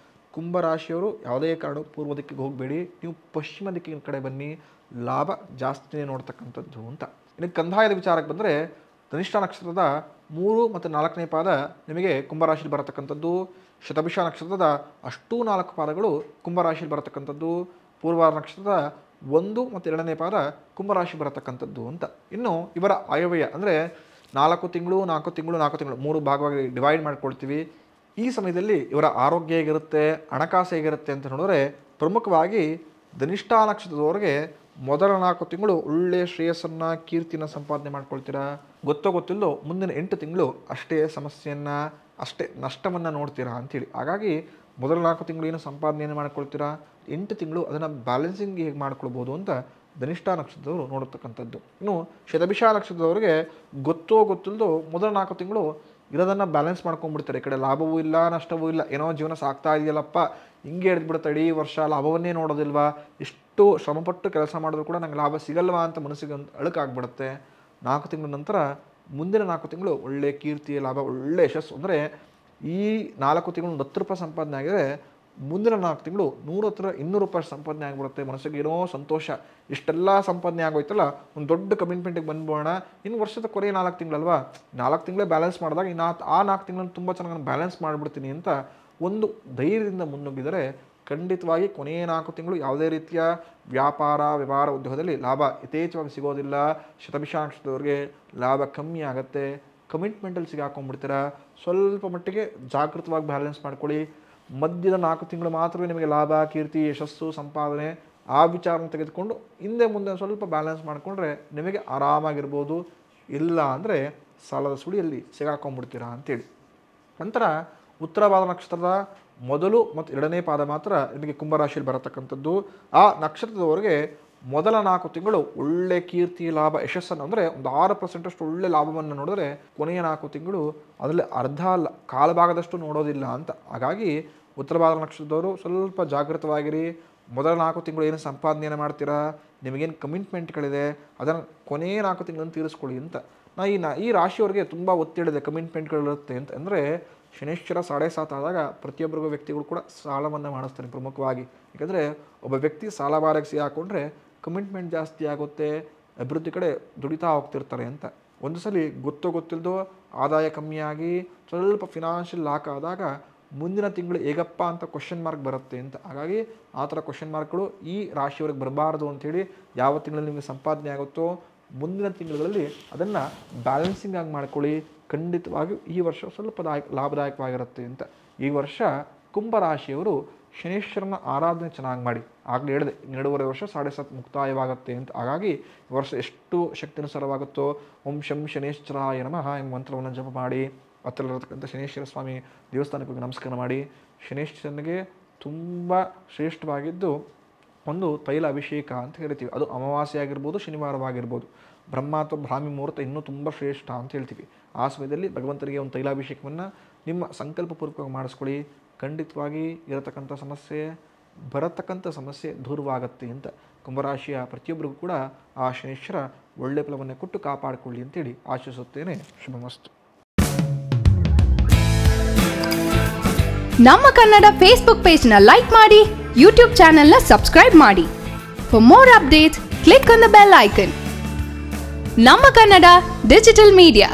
Speaker 1: ಕುಂಭರಾಶಿಯವರು ಯಾವುದೇ ಕಾರಣ ಪೂರ್ವ ದಿಕ್ಕಿಗೆ ಹೋಗಬೇಡಿ, ನೀವು ಪಶ್ಚಿಮ ದಿಕ್ಕಿನ ಕಡೆ ಬನ್ನಿ, ಲಾಭ ಜಾಸ್ತಿನೇ ನೋಡ್ತಕ್ಕಂಥದ್ದು ಅಂತ. ಇನ್ನು ಕಂದಾಯದ ವಿಚಾರಕ್ಕೆ ಬಂದರೆ ಧನಿಷ್ಠ ನಕ್ಷತ್ರದ 3 ಮತ್ತು 4ನೇ ಪಾದ ನಿಮಗೆ ಕುಂಭರಾಶಿಲಿ ಬರತಕ್ಕಂಥದ್ದು. ಶತಭಿಷ ನಕ್ಷತ್ರದ ಅಷ್ಟೂ 4 ಪಾದಗಳು ಕುಂಭರಾಶಿಲಿ ಬರತಕ್ಕಂಥದ್ದು. ಪೂರ್ವ ನಕ್ಷತ್ರದ 1 ಮತ್ತು 2ನೇ ಪಾದ ಕುಂಭರಾಶಿ ಬರತಕ್ಕಂಥದ್ದು ಅಂತ. ಇನ್ನು ಇವರ ಆಯವ್ಯಯ ಅಂದರೆ 4 ತಿಂಗಳು 3 ಭಾಗವಾಗಿ ಡಿವೈಡ್ ಮಾಡ್ಕೊಳ್ತೀವಿ. ಈ ಸಮಯದಲ್ಲಿ ಇವರ ಆರೋಗ್ಯ ಹೇಗಿರುತ್ತೆ, ಹಣಕಾಸು ಹೇಗಿರುತ್ತೆ ಅಂತ ನೋಡಿದ್ರೆ ಪ್ರಮುಖವಾಗಿ ಧನಿಷ್ಠಾ ನಕ್ಷತ್ರದವರಿಗೆ ಮೊದಲ 4 ತಿಂಗಳು ಒಳ್ಳೆಯ ಶ್ರೇಯಸ್ಸನ್ನು, ಕೀರ್ತಿನ ಸಂಪಾದನೆ ಮಾಡ್ಕೊಳ್ತೀರಾ. ಗೊತ್ತಿಲ್ಲೋ ಮುಂದಿನ 8 ತಿಂಗಳು ಅಷ್ಟೇ ಸಮಸ್ಯೆಯನ್ನು, ಅಷ್ಟೇ ನಷ್ಟವನ್ನು ನೋಡ್ತೀರಾ ಅಂಥೇಳಿ. ಹಾಗಾಗಿ ಮೊದಲ 4 ತಿಂಗಳು ಏನು ಸಂಪಾದನೆಯನ್ನು ಮಾಡ್ಕೊಳ್ತೀರಾ, 8 ತಿಂಗಳು ಅದನ್ನು ಬ್ಯಾಲೆನ್ಸಿಂಗ್ ಹೇಗೆ ಮಾಡ್ಕೊಳ್ಬೋದು ಅಂತ ಧನಿಷ್ಠಾ ನಕ್ಷತ್ರದವರು ನೋಡತಕ್ಕಂಥದ್ದು. ಇನ್ನು ಶತಭಿಷ ನಕ್ಷತ್ರದವರಿಗೆ ಗೊತ್ತಿಲ್ಲದೋ ಮೊದಲ 4 ತಿಂಗಳು ಇರೋದನ್ನು ಬ್ಯಾಲೆನ್ಸ್ ಮಾಡ್ಕೊಂಡ್ಬಿಡ್ತಾರೆ. ಈ ಕಡೆ ಲಾಭವೂ ಇಲ್ಲ, ನಷ್ಟವೂ ಇಲ್ಲ, ಏನೋ ಜೀವನ ಸಾಕ್ತಾ ಇದೆಯಲ್ಲಪ್ಪ, ಹಿಂಗೆ ಹಿಡಿದ್ಬಿಡುತ್ತೆ, ಇಡೀ ವರ್ಷ ಲಾಭವನ್ನೇ ನೋಡೋದಿಲ್ವಾ, ಎಷ್ಟು ಶ್ರಮಪಟ್ಟು ಕೆಲಸ ಮಾಡಿದ್ರು ಕೂಡ ನಂಗೆ ಲಾಭ ಸಿಗಲ್ವಾ ಅಂತ ಮನಸ್ಸಿಗೆ ಒಂದು ಅಳುಕಾಗ್ಬಿಡುತ್ತೆ. 4 ತಿಂಗಳ ನಂತರ ಮುಂದಿನ 4 ತಿಂಗಳು ಒಳ್ಳೆ ಕೀರ್ತಿ, ಲಾಭ, ಒಳ್ಳೆ ಯಶಸ್ಸು. ಅಂದರೆ ಈ 4 ತಿಂಗಳು 10 ರೂಪಾಯಿ ಸಂಪಾದನೆ ಆಗಿದ್ರೆ ಮುಂದಿನ 4 ತಿಂಗಳು 100-200 ರೂಪಾಯಿ ಸಂಪಾದನೆ ಆಗಿಬಿಡುತ್ತೆ. ಮನಸ್ಸಿಗೆ ಏನೋ ಸಂತೋಷ, ಇಷ್ಟೆಲ್ಲ ಸಂಪಾದನೆ ಆಗೋಯ್ತಲ್ಲ, ಒಂದು ದೊಡ್ಡ ಕಮಿಟ್ಮೆಂಟಿಗೆ ಬಂದ್ಬೋಣ. ಇನ್ನು ವರ್ಷದ ಕೊನೆಯ 4 ತಿಂಗಳಲ್ವಾ, 4 ತಿಂಗಳೇ ಬ್ಯಾಲೆನ್ಸ್ ಮಾಡಿದಾಗ ಇನ್ನು ಆ 4 ತಿಂಗಳನ್ನು ತುಂಬ ಚೆನ್ನಾಗಿ ನಾನು ಬ್ಯಾಲೆನ್ಸ್ ಮಾಡಿಬಿಡ್ತೀನಿ ಅಂತ ಒಂದು ಧೈರ್ಯದಿಂದ ಮುನ್ನುಗ್ಗಿದರೆ ಖಂಡಿತವಾಗಿ ಕೊನೆಯ 4 ತಿಂಗಳು ಯಾವುದೇ ರೀತಿಯ ವ್ಯಾಪಾರ, ವ್ಯವಹಾರ, ಉದ್ಯೋಗದಲ್ಲಿ ಲಾಭ ಯಥೇಚ್ಛವಾಗಿ ಸಿಗೋದಿಲ್ಲ. ಶತಭಿಷ ನಕ್ಷತ್ರದವ್ರಿಗೆ ಲಾಭ ಕಮ್ಮಿ ಆಗುತ್ತೆ, ಕಮಿಟ್ಮೆಂಟಲ್ಲಿ ಸಿಗಾಕೊಂಡ್ಬಿಡ್ತೀರಾ. ಸ್ವಲ್ಪ ಮಟ್ಟಿಗೆ ಜಾಗೃತವಾಗಿ ಬ್ಯಾಲೆನ್ಸ್ ಮಾಡ್ಕೊಳ್ಳಿ. ಮಧ್ಯದ 4 ತಿಂಗಳು ಮಾತ್ರವೇ ನಿಮಗೆ ಲಾಭ, ಕೀರ್ತಿ, ಯಶಸ್ಸು, ಸಂಪಾದನೆ ಆ ವಿಚಾರನ ತೆಗೆದುಕೊಂಡು ಹಿಂದೆ ಮುಂದೆ ಸ್ವಲ್ಪ ಬ್ಯಾಲೆನ್ಸ್ ಮಾಡಿಕೊಂಡ್ರೆ ನಿಮಗೆ ಆರಾಮಾಗಿರ್ಬೋದು. ಇಲ್ಲ ಅಂದರೆ ಸಾಲದ ಸುಳಿಯಲ್ಲಿ ಸಿಗಾಕೊಂಡ್ಬಿಡ್ತೀರಾ ಅಂತೇಳಿ. ನಂತರ ಉತ್ತರ ಭಾದ ನಕ್ಷತ್ರದ ಮೊದಲು ಮತ್ತು 2ನೇ ಪಾದ ಮಾತ್ರ ನಿಮಗೆ ಕುಂಭರಾಶಿಯಲ್ಲಿ ಬರತಕ್ಕಂಥದ್ದು. ಆ ನಕ್ಷತ್ರದವರೆಗೆ ಮೊದಲ 4 ತಿಂಗಳು ಒಳ್ಳೆ ಕೀರ್ತಿ, ಲಾಭ, ಯಶಸ್ಸನ್ನು, ಅಂದರೆ ಒಂದು 6% ಒಳ್ಳೆ ಲಾಭವನ್ನು ನೋಡಿದ್ರೆ ಕೊನೆಯ 4 ತಿಂಗಳು ಅದರಲ್ಲಿ ಕಾಲಭಾಗದಷ್ಟು ನೋಡೋದಿಲ್ಲ ಅಂತ. ಹಾಗಾಗಿ ಉತ್ತರ ಭಾದ ನಕ್ಷತ್ರದವರು ಸ್ವಲ್ಪ ಜಾಗೃತವಾಗಿರಿ. ಮೊದಲ 4 ತಿಂಗಳು ಏನು ಸಂಪಾದನೆಯನ್ನು ಮಾಡ್ತೀರಾ, ನಿಮಗೇನು ಕಮಿಟ್ಮೆಂಟ್ಗಳಿದೆ ಅದನ್ನು ಕೊನೆಯ 4 ತಿಂಗಳನ್ನು ತೀರಿಸ್ಕೊಳ್ಳಿ ಅಂತ. ಈ ರಾಶಿಯವರಿಗೆ ತುಂಬ ಒತ್ತಿಡಿದೆ, ಕಮಿಟ್ಮೆಂಟ್ಗಳಿರುತ್ತೆ ಅಂತ. ಅಂದರೆ ಶನೈಶ್ವರ 7.5 ಆದಾಗ ಪ್ರತಿಯೊಬ್ಬರಿಗೂ ವ್ಯಕ್ತಿಗಳು ಕೂಡ ಸಾಲವನ್ನು ಮಾಡಿಸ್ತಾರೆ ಪ್ರಮುಖವಾಗಿ. ಯಾಕಂದರೆ ಒಬ್ಬ ವ್ಯಕ್ತಿ ಸಾಲಭಾರಕ್ಕೆ ಸಿಗಾಕೊಂಡ್ರೆ ಕಮಿಟ್ಮೆಂಟ್ ಜಾಸ್ತಿ ಆಗುತ್ತೆ, ಅಭಿವೃದ್ಧಿ ಕಡೆ ದುಡಿತಾ ಹೋಗ್ತಿರ್ತಾರೆ ಅಂತ. ಒಂದು ಸಲ ಗೊತ್ತಿಲ್ಲದೋ ಆದಾಯ ಕಮ್ಮಿಯಾಗಿ ಸ್ವಲ್ಪ ಫಿನಾನ್ಷಿಯಲ್ ಲಾಕ್ ಆದಾಗ ಮುಂದಿನ ತಿಂಗಳು ಹೇಗಪ್ಪ ಅಂತ ಕ್ವಶನ್ ಮಾರ್ಕ್ ಬರುತ್ತೆ ಅಂತ. ಹಾಗಾಗಿ ಆ ಥರ ಕ್ವಶನ್ ಮಾರ್ಕ್ಗಳು ಈ ರಾಶಿಯವ್ರಿಗೆ ಬರಬಾರ್ದು ಅಂಥೇಳಿ ಯಾವ ತಿಂಗಳಲ್ಲಿ ನಿಮಗೆ ಸಂಪಾದನೆ ಆಗುತ್ತೋ ಮುಂದಿನ ತಿಂಗಳಲ್ಲಿ ಅದನ್ನು ಬ್ಯಾಲೆನ್ಸಿಂಗ್ ಆಗಿ ಮಾಡ್ಕೊಳ್ಳಿ. ಖಂಡಿತವಾಗಿಯೂ ಈ ವರ್ಷ ಸ್ವಲ್ಪ ಲಾಭದಾಯಕವಾಗಿರುತ್ತೆ ಅಂತ. ಈ ವರ್ಷ ಕುಂಭರಾಶಿಯವರು ಶನೀಶ್ವರನ ಆರಾಧನೆ ಚೆನ್ನಾಗಿ ಮಾಡಿ. ಆಗಲೇ ಹೇಳಿದೆ 2.5 ವರ್ಷ 7.5 ಮುಕ್ತಾಯವಾಗುತ್ತೆ ಅಂತ. ಹಾಗಾಗಿ ಈ ವರ್ಷ ಎಷ್ಟು ಶಕ್ತಿನುಸಾರವಾಗುತ್ತೋ ಓಂ ಶಂ ಶನೇಶ್ವರಾಯ ನಮಃ ಎಂಬ ಮಂತ್ರವನ್ನು ಜಪ ಮಾಡಿ, ಹತ್ತಿರಲ್ಲಿರತಕ್ಕಂಥ ಶನೇಶ್ವರ ಸ್ವಾಮಿ ದೇವಸ್ಥಾನಕ್ಕೆ ಹೋಗಿ ನಮಸ್ಕಾರ ಮಾಡಿ. ಶನೇಶ್ವರನಿಗೆ ತುಂಬ ಶ್ರೇಷ್ಠವಾಗಿದ್ದು ಒಂದು ತೈಲ ಅಭಿಷೇಕ ಅಂತ ಹೇಳ್ತೀವಿ. ಅದು ಅಮಾವಾಸ್ಯೆ ಆಗಿರ್ಬೋದು, ಶನಿವಾರವಾಗಿರ್ಬೋದು. ಬ್ರಹ್ಮ ಅಥವಾ ಬ್ರಾಹ್ಮಿ ಮುಹೂರ್ತ ಇನ್ನೂ ತುಂಬ ಶ್ರೇಷ್ಠ ಅಂತ ಹೇಳ್ತೀವಿ. ಆ ಸಮಯದಲ್ಲಿ ಭಗವಂತನಿಗೆ ಒಂದು ತೈಲಾಭಿಷೇಕವನ್ನು ನಿಮ್ಮ ಸಂಕಲ್ಪಪೂರ್ವಕವಾಗಿ ಮಾಡಿಸ್ಕೊಳ್ಳಿ. ಖಂಡಿತವಾಗಿ ಬರತಕ್ಕಂಥ ಸಮಸ್ಯೆ ದೂರವಾಗುತ್ತೆ ಅಂತ. ಕುಂಭರಾಶಿಯ ಪ್ರತಿಯೊಬ್ಬರಿಗೂ ಕೂಡ ಆ ಶನೇಶ್ವರ ಒಳ್ಳೆ ಫಲವನ್ನು ಕೊಟ್ಟು ಕಾಪಾಡಿಕೊಳ್ಳಿ ಅಂತೇಳಿ ಆಶಿಸುತ್ತೇನೆ. ಶುಭಮಸ್ತು.
Speaker 2: ನಮ್ಮ ಕನ್ನಡ ಫೇಸ್ಬುಕ್ ಪೇಜ್ನ ಲೈಕ್ ಮಾಡಿ, ಯೂಟ್ಯೂಬ್ ಚಾನೆಲ್ನ ಸಬ್ಸ್ಕ್ರೈಬ್ ಮಾಡಿ. For more updates click on the bell icon. ನಮ್ಮ ಕನ್ನಡ ಡಿಜಿಟಲ್ ಮೀಡಿಯಾ.